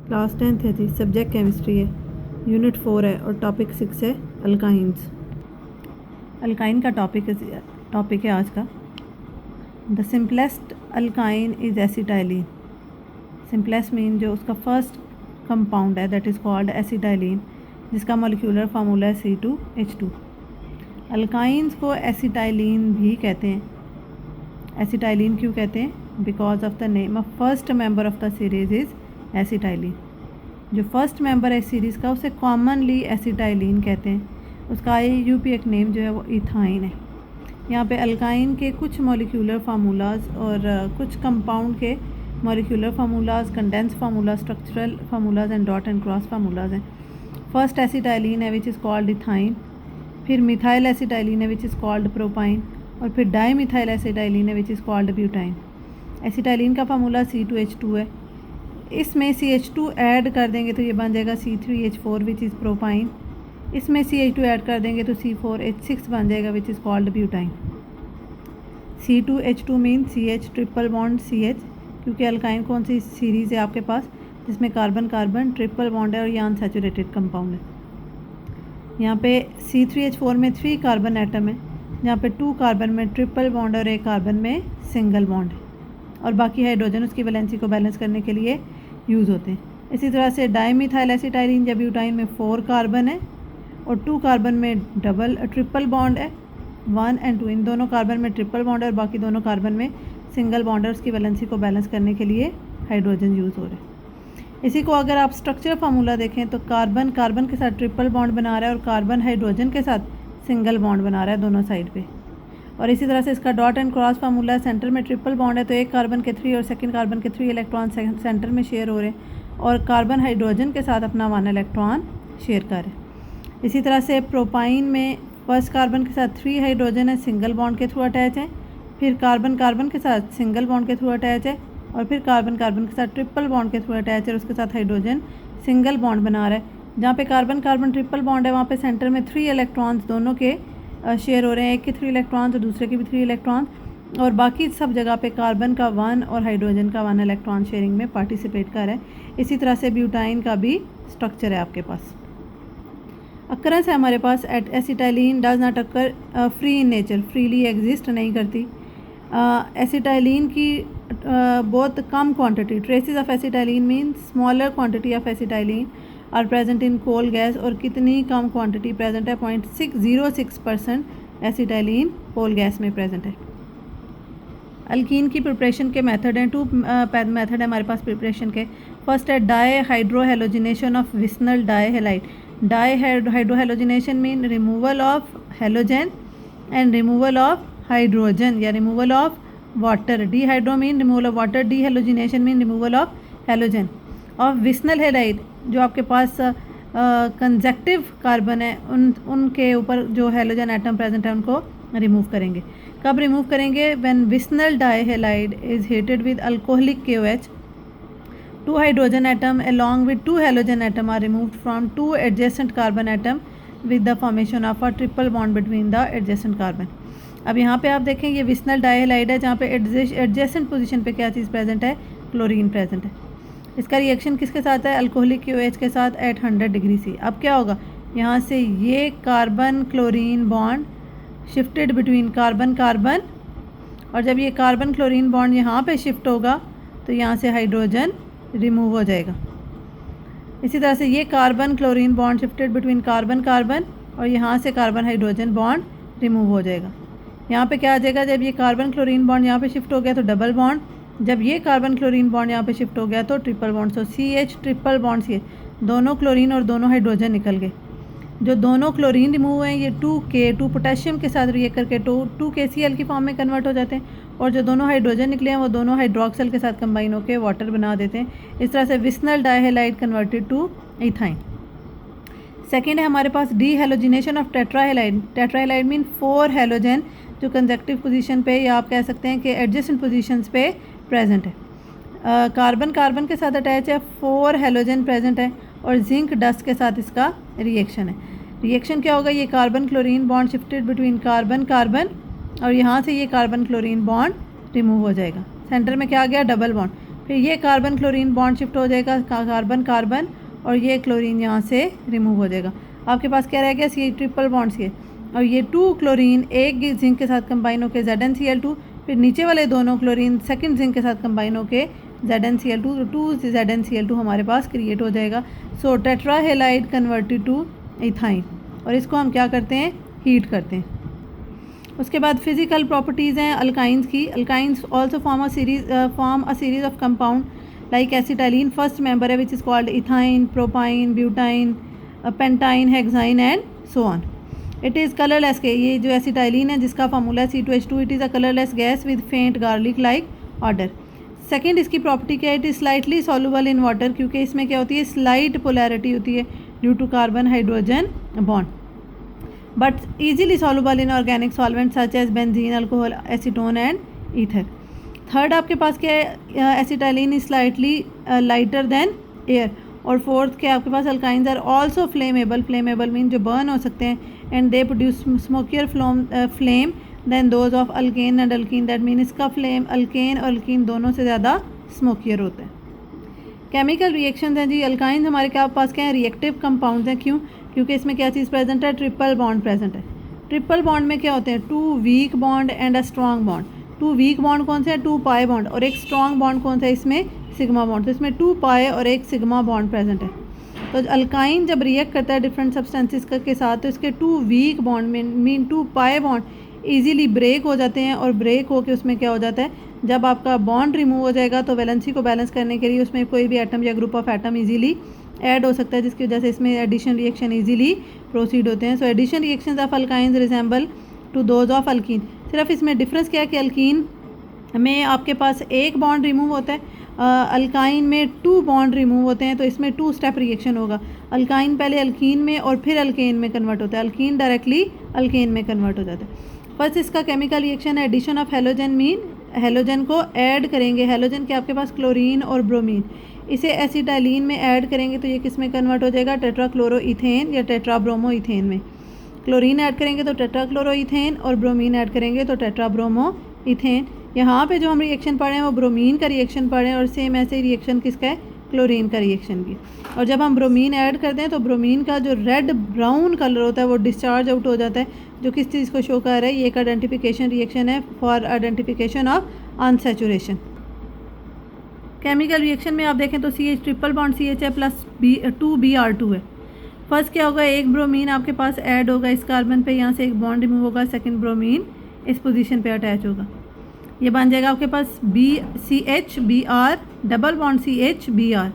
Class 10th है जी, subject chemistry है, unit 4 है और टॉपिक 6 है अल्काइंस। अल्काइन का टॉपिक है आज का। The simplest alkyne is acetylene. Simplest mean जो उसका फर्स्ट कंपाउंड है दैट इज़ कॉल्ड एसिटाइलिन, जिसका मॉलिक्यूलर फार्मूला है C2H2। अल्काइंस को एसिटाइलिन भी कहते हैं। एसिटाइलिन क्यों कहते हैं? Because of the name of first member of the series is acetylene. जो फर्स्ट मेंबर है सीरीज़ का उसे कॉमनली एसिटाइलिन कहते हैं। उसका IUPAC नेम जो है वो इथाइन है। यहाँ पे अल्काइन के कुछ मॉलिक्यूलर फार्मूलाज और कुछ कंपाउंड के molecular formulas, condense formulas, structural formulas and dot and cross formulas हैं। फर्स्ट एसिटाइलिन है विच इज़ कॉल्ड इथाइन, फिर मिथाइल एसिटाइलिन है विच इज़ कॉल्ड प्रोपाइन, और फिर डाई मिथाइल एसिटाइलिन है which is called butyne. Acetylene का formula C2H2 है। इसमें CH2 ऐड कर देंगे तो ये बन जाएगा C3H4 विच इज़ प्रोपाइन। इसमें CH2 ऐड कर देंगे तो C4H6 बन जाएगा विच is called butyne. C2H2 mean CH triple bond CH, क्योंकि अल्काइन कौन सी सीरीज़ है आपके पास जिसमें कार्बन कार्बन ट्रिपल बॉन्ड है और ये अनसैचुरेटेड कंपाउंड है। यहाँ पे C3H4 में 3 कार्बन एटम है, जहाँ पे 2 कार्बन में ट्रिपल बॉन्ड और 1 कार्बन में सिंगल बॉन्ड है, और बाकी हाइड्रोजन उसकी वैलेंसी को बैलेंस करने के लिए यूज़ होते हैं। इसी तरह से डाईमिथाइल एसिटाइलिन या ब्यूटाइन में 4 कार्बन है और 2 कार्बन में ट्रिपल बॉन्ड है, 1 और 2, इन दोनों कार्बन में ट्रिपल बॉन्ड है और बाकी दोनों कार्बन में सिंगल बॉन्ड है। उसकी वैलेंसी को बैलेंस करने के लिए हाइड्रोजन यूज़ हो रहे हैं। इसी को अगर आप स्ट्रक्चर फार्मूला देखें तो कार्बन कार्बन के साथ ट्रिपल बॉन्ड बना रहा है और कार्बन हाइड्रोजन के साथ सिंगल बॉन्ड बना रहा है दोनों साइड पे। और इसी तरह से इसका डॉट एंड क्रॉस फार्मूला है। सेंटर में ट्रिपल बॉन्ड है तो एक कार्बन के 3 और सेकंड कार्बन के 3 इलेक्ट्रॉन सेंटर में शेयर हो रहे हैं और कार्बन हाइड्रोजन के साथ अपना 1 इलेक्ट्रॉन शेयर कर रहे हैं। इसी तरह से प्रोपाइन में फर्स्ट कार्बन के साथ 3 हाइड्रोजन है, सिंगल बॉन्ड के थ्रू अटैच है, फिर कार्बन कार्बन के साथ सिंगल बॉन्ड के थ्रू अटैच है, और फिर कार्बन कार्बन के साथ ट्रिपल बॉन्ड के थ्रू अटैच है और उसके साथ हाइड्रोजन सिंगल बॉन्ड बना रहा है। जहाँ पे कार्बन कार्बन ट्रिपल बॉन्ड है वहाँ पे सेंटर में 3 इलेक्ट्रॉन्स दोनों के शेयर हो रहे हैं, एक के 3 इलेक्ट्रॉन्स और दूसरे के भी 3 इलेक्ट्रॉन्स, और बाकी सब जगह पे कार्बन का 1 और हाइड्रोजन का 1 इलेक्ट्रॉन शेयरिंग में पार्टिसिपेट कर रहा है। इसी तरह से ब्यूटाइन का भी स्ट्रक्चर है आपके पास। अक्रेंस है हमारे पास acetylene does not occur free in nature, freely exist नहीं करती। एसिटाइलिन की बहुत कम quantity, traces of acetylene mean smaller quantity of acetylene are present in coal gas, और कितनी कम क्वांटिटी प्रेजेंट है? 0.606% एसिटाइलिन कोल गैस में प्रेजेंट है। अल्कीन की प्रिपरेशन के मेथड हैं, 2 मेथड है हमारे पास प्रिपरेशन के। फर्स्ट है dehydrohalogenation of vicinal dihalide. Dehydrohalogenation mean removal of halogen and removal of hydrogen या removal of water. Dehydro mean removal of water, dehalogenation mean removal of halogen. Of vicinal halide जो आपके पास conjunctive carbon है उनके ऊपर जो halogen atom present है उनको remove करेंगे। कब रिमूव करेंगे? When vicinal dihalide is heated with alcoholic KOH, 2 hydrogen atom along with 2 halogen atom are removed from 2 adjacent carbon atom with the formation of a triple bond between the adjacent carbon। अब यहाँ पे आप देखें ये विस्नल dihalide है जहाँ पे adjacent position पे क्या चीज़ प्रेजेंट है? क्लोरीन प्रेजेंट है। इसका रिएक्शन किसके साथ है? अल्कोहलिक KOH के साथ एट 100 डिग्री C। अब क्या होगा? यहाँ से ये carbon chlorine bond shifted between carbon carbon, और जब ये कार्बन क्लोरीन बॉन्ड यहाँ पे शिफ्ट होगा तो यहाँ से हाइड्रोजन रिमूव हो जाएगा। इसी तरह से ये carbon chlorine bond shifted between carbon carbon, और यहाँ से कार्बन हाइड्रोजन बॉन्ड रिमूव हो जाएगा। यहाँ पे क्या आ जाएगा? जब ये कार्बन क्लोरीन बॉन्ड यहाँ पे शिफ्ट हो गया तो डबल बॉन्ड, जब ये कार्बन क्लोरीन बॉन्ड यहाँ पे शिफ्ट हो गया तो ट्रिपल बॉन्ड। सो CH ट्रिपल बॉन्ड CH, दोनों क्लोरीन और दोनों हाइड्रोजन निकल गए। जो दोनों क्लोरीन रिमूव हुए हैं ये 2 पोटेशियम के साथ रिएक्ट करके 2 KCl की फॉर्म में कन्वर्ट हो जाते हैं, और जो दोनों हाइड्रोजन निकले हैं वो दोनों हाइड्रोक्सल के साथ कंबाइन होकर वाटर बना देते हैं। इस तरह से विस्नल dihalide converted to ethyne. Second है हमारे पास डीहेलोजिनेशन ऑफ टेट्राहेलाइड। टेट्राहेलाइड मीन 4 हेलोजन जो कंजक्टिव पोजीशन पे या आप कह सकते हैं कि एडजेसेंट पोजीशंस पे प्रेजेंट है। कार्बन कार्बन के साथ अटैच है, 4 हेलोजन प्रेजेंट है, और जिंक डस्ट के साथ इसका रिएक्शन है। रिएक्शन क्या होगा? ये carbon chlorine bond shifted between carbon carbon, और यहाँ से ये कार्बन क्लोरीन बॉन्ड रिमूव हो जाएगा। सेंटर में क्या आ गया? Double bond. फिर ये कार्बन क्लोरीन बॉन्ड शिफ्ट हो जाएगा, कार्बन कार्बन, और ये क्लोरीन यहाँ से रिमूव हो जाएगा। आपके पास क्या रह गया, सी ट्रिपल बॉन्ड सी, और ये 2 क्लोरीन एक जिंक के साथ कंबाइन होकर ZnCl2, फिर नीचे वाले दोनों क्लोरीन सेकंड जिंक के साथ कंबाइन होकर ZnCl2, तो 2 ZnCl2 हमारे पास क्रिएट हो जाएगा। So tetra halide converted to ethyne, और इसको हम क्या करते हैं, हीट करते हैं। उसके बाद फिजिकल प्रॉपर्टीज़ हैं अल्काइंस की। Alkynes also form a series of compound like acetylene, first member है which is called ethyne, propyne, butyne, pentyne, hexyne and so on. It is colourless के, ये जो एसिटाइलिन है जिसका फार्मूला है C2H2, it is a colourless gas with faint garlic like odour. Second इसकी property क्या है, it is slightly soluble in water, क्योंकि इसमें क्या होती है, स्लाइट पोलैरिटी होती है due to carbon hydrogen bond, but easily soluble in organic solvent such as benzene, alcohol, acetone and ether. Third आपके पास क्या है, acetylene is slightly lighter than air, और फोर्थ क्या आपके पास, alkynes are also flammable, flammable mean जो burn हो सकते हैं, and they produce smokier flame than those of alkane and alkene, that mean इसका फ्लेम अल्केन और अल्कीन दोनों से ज़्यादा स्मोकियर होता है। केमिकल रिएक्शंस हैं जी, अल्काइंस हमारे क्या पास क्या है, रिएक्टिव कंपाउंड्स हैं। क्यों, क्योंकि इसमें क्या चीज़ प्रेजेंट है, ट्रिपल बॉन्ड प्रेजेंट है। ट्रिपल बॉन्ड में क्या होते हैं, 2 weak bond and a strong bond. 2 weak bond कौन से है, 2 पाई बॉन्ड, और एक स्ट्रॉन्ग बॉन्ड कौन सा है, इसमें सिग्मा बॉन्ड। तो इसमें 2 पाई और एक सिग्मा बॉन्ड प्रेजेंट है। तो अल्काइन जब रिएक्ट करता है डिफरेंट सब्सटेंसेस के साथ, तो इसके 2 weak bond mean 2 pi bond easily break हो जाते हैं, और ब्रेक होकर उसमें क्या हो जाता है, जब आपका बॉन्ड रिमूव हो जाएगा तो वैलेंसी को बैलेंस करने के लिए उसमें कोई भी एटम या group of atom easily add हो सकता है, जिसकी वजह से इसमें एडिशन रिएक्शन इजीली प्रोसीड होते हैं। So addition reactions of alkynes resemble to those of alkene. सिर्फ इसमें डिफरेंस क्या है कि अल्कीन में आपके पास एक बॉन्ड रिमूव होता है, अल्काइन में 2 बॉन्ड रिमूव होते हैं, तो इसमें 2 स्टेप रिएक्शन होगा। अल्काइन पहले अल्कीन में और फिर अल्केन में कन्वर्ट होता है, अल्कीन डायरेक्टली अल्केन में कन्वर्ट हो जाता है। फर्स्ट इसका केमिकल रिएक्शन है addition of halogen, mean halogen को ऐड करेंगे, हेलोजन के आपके पास क्लोरीन और ब्रोमीन, इसे एसिटाइलिन में ऐड करेंगे तो ये किस में कन्वर्ट हो जाएगा, टेट्राक्लोरोइथेन या टेट्राब्रोमोइथेन में। क्लोरीन ऐड करेंगे तो टेट्राक्लोरोइथेन, और ब्रोमीन ऐड करेंगे तो टेट्राब्रोमोइथेन। यहाँ पे जो हम रिएक्शन पढ़ रहे हैं वो ब्रोमीन का रिएक्शन पढ़ रहे हैं, और सेम ऐसे रिएक्शन किसका है, क्लोरीन का रिएक्शन की। और जब हम ब्रोमीन ऐड करते हैं तो ब्रोमीन का जो रेड ब्राउन कलर होता है वो डिस्चार्ज आउट हो जाता है, जो किस चीज़ को शो कर रहा है, ये एक आइडेंटिफिकेशन रिएक्शन है for identification of unsaturation. Chemical reaction में आप देखें तो CH ट्रिपल बॉन्ड CH है प्लस 2Br2 है। फर्स्ट क्या होगा, एक ब्रोमीन आपके पास ऐड होगा इस कार्बन पे, यहाँ से एक बॉन्ड रिमूव होगा, सेकंड ब्रोमीन इस पोजीशन पे अटैच होगा, ये बन जाएगा आपके पास CH Br double bond CH Br।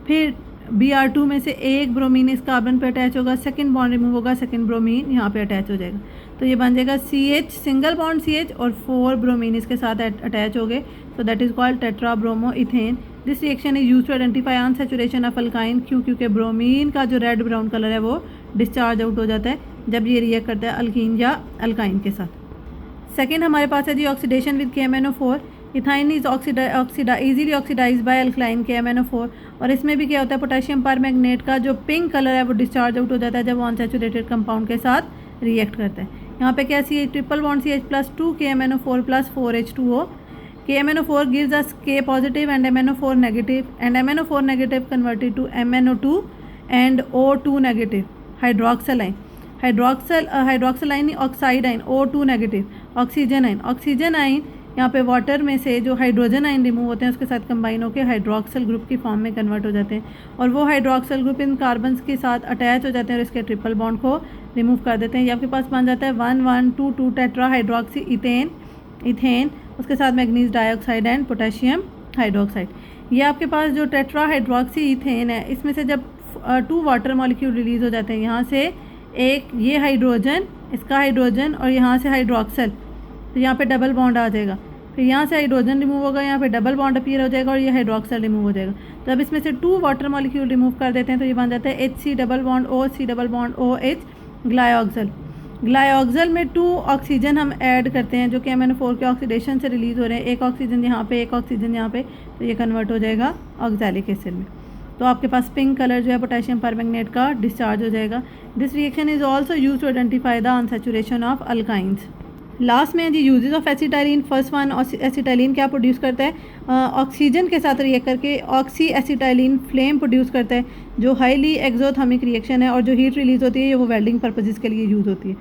फिर Br2 में से एक ब्रोमीन इस कार्बन पे अटैच होगा, सेकंड बॉन्ड रिमूव होगा, सेकंड ब्रोमीन यहाँ पे अटैच हो जाएगा, तो ये बन जाएगा CH सिंगल बॉन्ड CH और 4 ब्रोमीन इसके साथ अटैच हो गए, so that is called tetrabromoethane. This reaction is used to identify unsaturation of alkyne, क्यों, क्योंकि ब्रोमीन का जो रेड ब्राउन कलर है वो डिस्चार्ज आउट हो जाता है जब ये रिएक्ट करता है अल्कीन या अल्काइन के साथ। सेकेंड हमारे पास है the oxidation with KMnO4। Ethyne is easily oxidise by alkaline KMnO4, और इसमें भी क्या होता है, पोटेशियम परमैंगनेट का जो पिंक कलर है वो डिस्चार्ज आउट हो जाता है जब वो अनसैचुरेटेड कंपाउंड के साथ रिएक्ट करता है। यहाँ पे क्या CH triple bond CH plus 2 KMnO4 plus 4H2O। KMnO4 gives us K positive and MnO4 negative, and MnO4 negative converted to MnO2 and O2 negative hydroxyline oxide ion O2 negative oxygen आइन यहाँ पे water में से जो hydrogen आइन remove होते हैं उसके साथ कंबाइन होकर हाइड्रोक्सल ग्रुप की फॉर्म में कन्वर्ट हो जाते हैं, और वो हाइड्रोक्सल ग्रुप इन कार्बन्स के साथ अटैच हो जाते हैं और इसके ट्रिपल बॉन्ड को रिमूव कर देते हैं। ये आपके पास बन जाता है 1,1,2,2 टेट्रा हाइड्रोक्सी इथेन, उसके साथ manganese dioxide and potassium hydroxide. ये आपके पास जो टेट्रा हाइड्रोक्सी इथेन है, इसमें से जब 2 वाटर मॉलिक्यूल रिलीज़ हो जाते हैं, यहाँ से एक ये हाइड्रोजन, इसका हाइड्रोजन, और यहाँ से हाइड्रोक्सल, तो यहाँ पे डबल बॉन्ड आ जाएगा, फिर यहाँ से हाइड्रोजन रिमूव होगा, यहाँ पे डबल बॉन्ड अपीयर हो जाएगा और ये हाइड्रोक्सल रिमूव हो जाएगा। तो अब इसमें से 2 वाटर मॉलिक्यूल रिमूव कर देते हैं तो ये बन जाता है HC double bond O, C double bond OH ग्लाइऑक्सल में 2 ऑक्सीजन हम ऐड करते हैं जो कि MnO4 के ऑक्सीडेशन से रिलीज़ हो रहे हैं, एक ऑक्सीजन यहाँ पे, एक ऑक्सीजन यहाँ पे, तो ये कन्वर्ट हो जाएगा ऑक्सैलिक एसिड में। तो आपके पास पिंक कलर जो है पोटेशियम परमैंगनेट का डिस्चार्ज हो जाएगा। This reaction is also use to identify the unsaturation of alkynes. Last में the uses of acetylene. First one, acetylene क्या प्रोड्यूस करता है, ऑक्सीजन के साथ रिएक्ट करके ऑक्सी एसिटाइलिन फ्लेम प्रोड्यूस करता है जो हाईली एक्सोथर्मिक रिएक्शन है, और जो हीट रिलीज होती है वो वेल्डिंग पर्पजेज़ के लिए यूज़ होती है।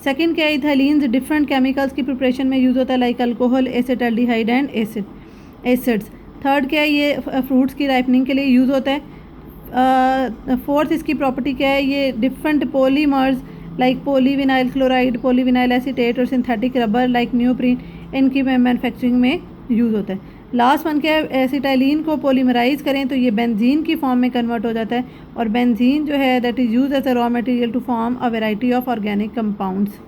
सेकंड क्या है, इथाइलिन्स डिफरेंट केमिकल्स की प्रिपरेशन में यूज़ होता है like alcohol, acetaldehyde and acids. Third क्या है, ये फ्रूट्स की राइपनिंग के लिए यूज़ होता है। फोर्थ इसकी प्रॉपर्टी क्या है, ये different polymers like polyvinyl chloride, polyvinyl acetate और सिंथेटिक रबर लाइक न्यूप्रीन, इनकी मैन्युफैक्चरिंग में यूज़ होता है। लास्ट वन क्या है, एसिटाइलिन को पॉलीमराइज करें तो ये बेंजीन की फॉर्म में कन्वर्ट हो जाता है, और बेंजीन जो है that is use as a raw material to form a variety of organic compounds.